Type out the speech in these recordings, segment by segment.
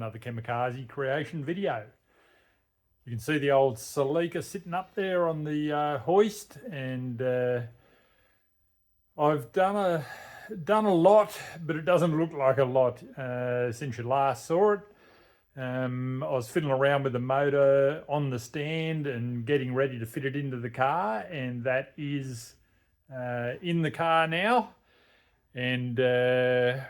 another Kamikaze creation video. You can see the old Celica sitting up there on the hoist, and I've done a lot, but it doesn't look like a lot since you last saw it. I was fiddling around with the motor on the stand and getting ready to fit it into the car, and that is in the car now. And I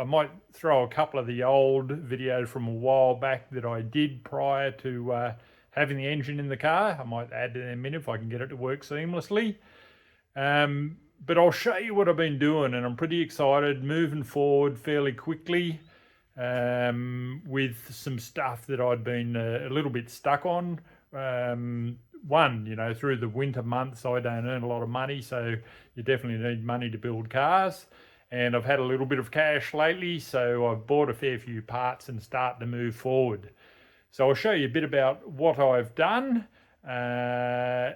might throw a couple of the old videos from a while back that I did prior to having the engine in the car. I might add them in if I can get it to work seamlessly. But I'll show you what I've been doing, and I'm pretty excited, moving forward fairly quickly with some stuff that I'd been a little bit stuck on. One, you know, through the winter months, I don't earn a lot of money, so you definitely need money to build cars. And I've had a little bit of cash lately, so I've bought a fair few parts and start to move forward. So I'll show you a bit about what I've done and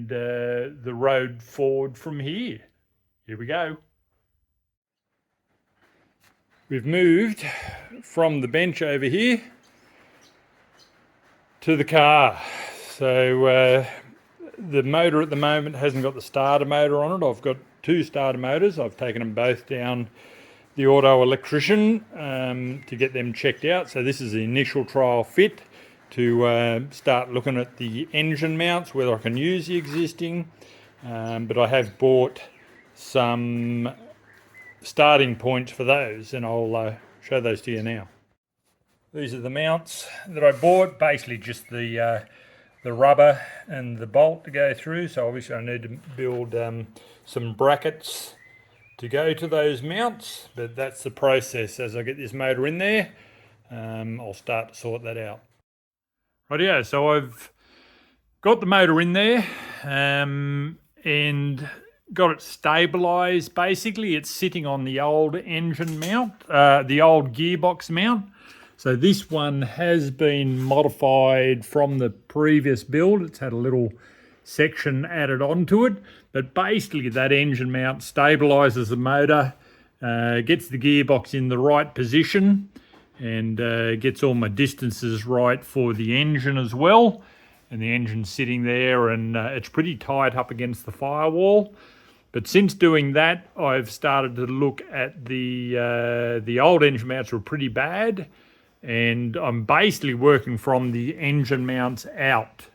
the road forward from here. Here we go. We've moved from the bench over here to the car. So the motor at the moment hasn't got the starter motor on it. I've got two starter motors. I've taken them both down the auto electrician to get them checked out. So this is the initial trial fit to start looking at the engine mounts, whether I can use the existing. But I have bought some starting points for those, and I'll show those to you now. These are the mounts that I bought, basically just the rubber and the bolt to go through. So obviously I need to build some brackets to go to those mounts, but that's the process. As I get this motor in there, I'll start to sort that out. Rightio, so I've got the motor in there and got it stabilized. Basically it's sitting on the old engine mount, the old gearbox mount. So this one has been modified from the previous build. It's had a little section added onto it, but basically that engine mount stabilizes the motor, gets the gearbox in the right position, and gets all my distances right for the engine as well. And the engine's sitting there, and it's pretty tight up against the firewall. But since doing that, I've started to look at the old engine mounts were pretty bad, and I'm basically working from the engine mounts out.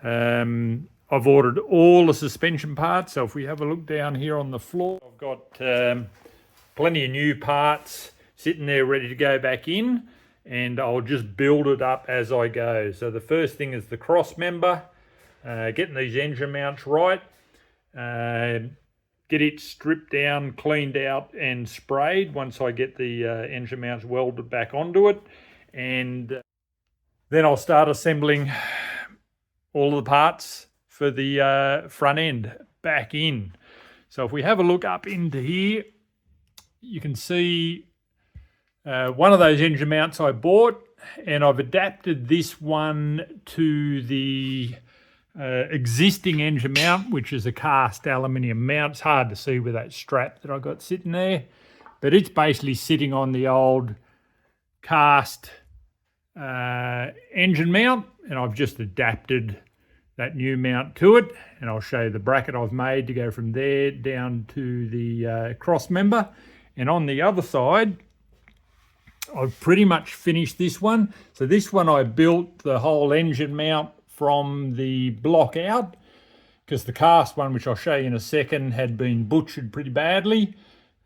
I've ordered all the suspension parts, so if we have a look down here on the floor, I've got plenty of new parts sitting there ready to go back in, and I'll just build it up as I go. So the first thing is the cross member, getting these engine mounts right, get it stripped down, cleaned out and sprayed once I get the engine mounts welded back onto it. And then I'll start assembling all of the parts for the front end back in. So if we have a look up into here, you can see one of those engine mounts I bought, and I've adapted this one to the existing engine mount, which is a cast aluminium mount. It's hard to see with that strap that I got sitting there, but it's basically sitting on the old cast engine mount, and I've just adapted that new mount to it, and I'll show you the bracket I've made to go from there down to the cross member. And on the other side, I've pretty much finished this one. So this one I built the whole engine mount from the block out, because the cast one, which I'll show you in a second, had been butchered pretty badly.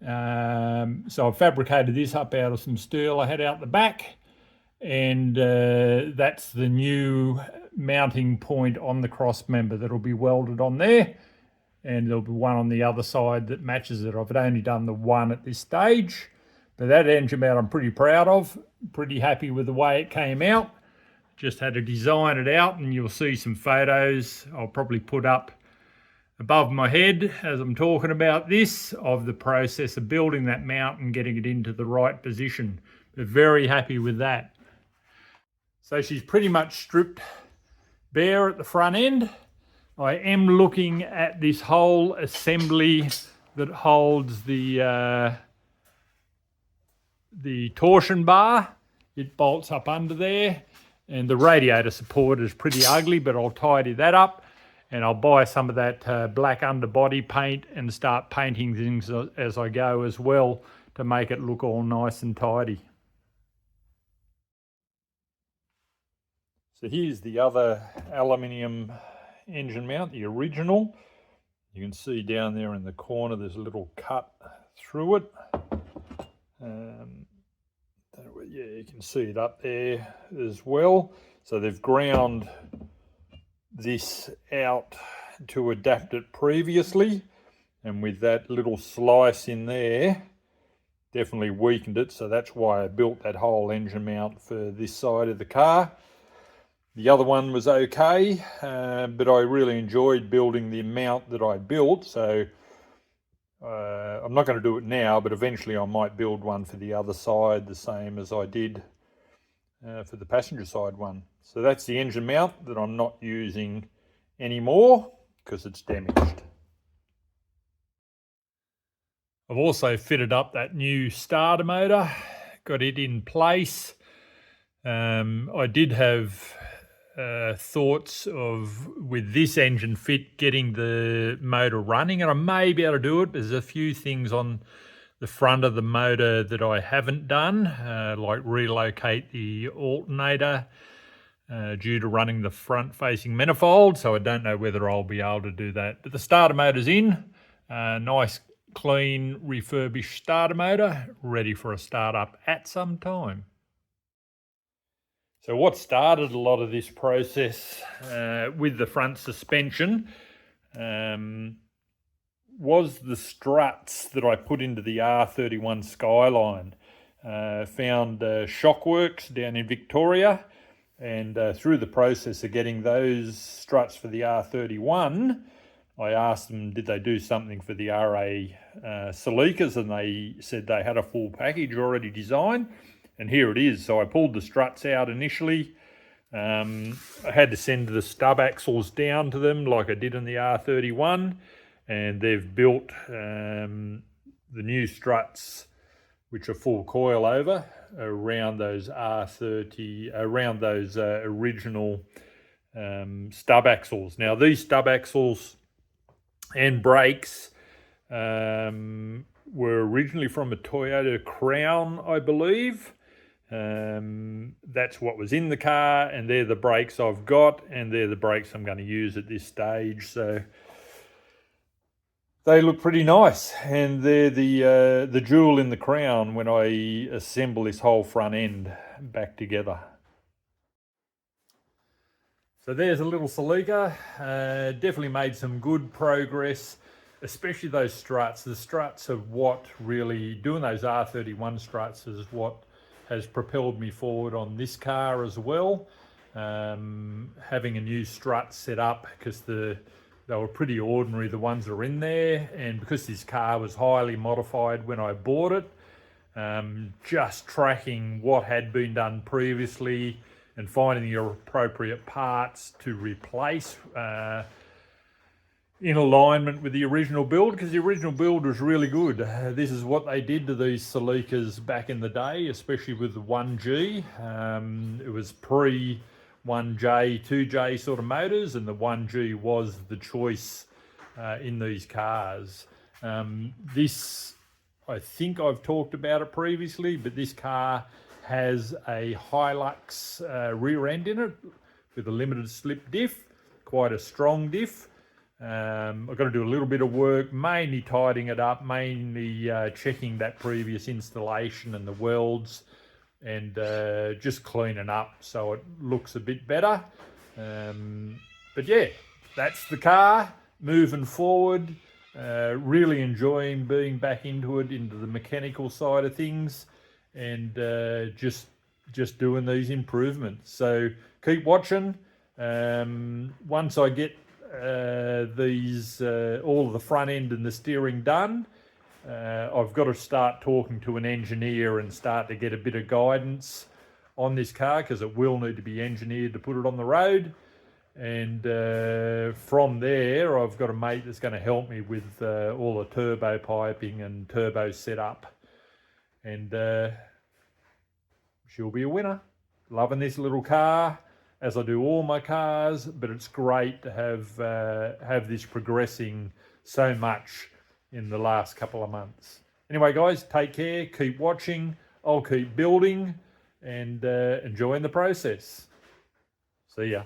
So I fabricated this up out of some steel I had out the back, and that's the new mounting point on the cross member that'll be welded on there, and there'll be one on the other side that matches it. I've only done the one at this stage, but that engine mount I'm pretty proud of, pretty happy with the way it came out. Just had to design it out, and you'll see some photos I'll probably put up above my head as I'm talking about this, of the process of building that mount and getting it into the right position. But very happy with that. So she's pretty much stripped bare at the front end. I am looking at this whole assembly that holds the the torsion bar, it bolts up under there, and the radiator support is pretty ugly, but I'll tidy that up, and I'll buy some of that black underbody paint and start painting things as I go as well to make it look all nice and tidy. So here's the other aluminium engine mount, the original. You can see down there in the corner there's a little cut through it. Yeah, you can see it up there as well. So they've ground this out to adapt it previously, and with that little slice in there definitely weakened it, so that's why I built that whole engine mount for this side of the car. The other one was okay, but I really enjoyed building the mount that I built, so I'm not going to do it now, but eventually I might build one for the other side the same as I did for the passenger side one. So that's the engine mount that I'm not using anymore because it's damaged. I've also fitted up that new starter motor, got it in place. I did have thoughts of, with this engine fit, getting the motor running, and I may be able to do it. There's a few things on the front of the motor that I haven't done, like relocate the alternator due to running the front facing manifold, so I don't know whether I'll be able to do that. But the starter motor's in, nice clean refurbished starter motor, ready for a start up at some time. So what started a lot of this process with the front suspension was the struts that I put into the R31 Skyline. Found Shockworks down in Victoria, and through the process of getting those struts for the R31, I asked them did they do something for the RA Celicas, and they said they had a full package already designed. And here it is. So I pulled the struts out initially. I had to send the stub axles down to them like I did in the R31, and they've built the new struts, which are full coil over, around those around those original stub axles. Now these stub axles and brakes were originally from a Toyota Crown, I believe. That's what was in the car, and they're the brakes I've got, and they're the brakes I'm going to use at this stage. So they look pretty nice, and they're the jewel in the crown when I assemble this whole front end back together. So there's a little Celica. Definitely made some good progress, especially those struts. The struts are what really, doing those R31 struts is what has propelled me forward on this car as well. Having a new strut set up, because they were pretty ordinary, the ones that are in there, and because this car was highly modified when I bought it, just tracking what had been done previously and finding the appropriate parts to replace in alignment with the original build, because the original build was really good. This is what they did to these Celicas back in the day, especially with the 1G. It was pre 1J, 2J sort of motors, and the 1G was the choice in these cars. This, I think I've talked about it previously, but this car has a Hilux rear end in it with a limited slip diff, quite a strong diff. I've got to do a little bit of work, mainly tidying it up, mainly checking that previous installation and the welds, and just cleaning up so it looks a bit better. But yeah, that's the car moving forward. Really enjoying being back into it, into the mechanical side of things, and just doing these improvements. So keep watching. Once I get all of the front end and the steering done, I've got to start talking to an engineer and start to get a bit of guidance on this car, because it will need to be engineered to put it on the road. And from there, I've got a mate that's going to help me with all the turbo piping and turbo setup. And she'll be a winner. Loving this little car, as I do all my cars, but it's great to have this progressing so much in the last couple of months. Anyway, guys, take care, keep watching, I'll keep building and enjoying the process. See ya.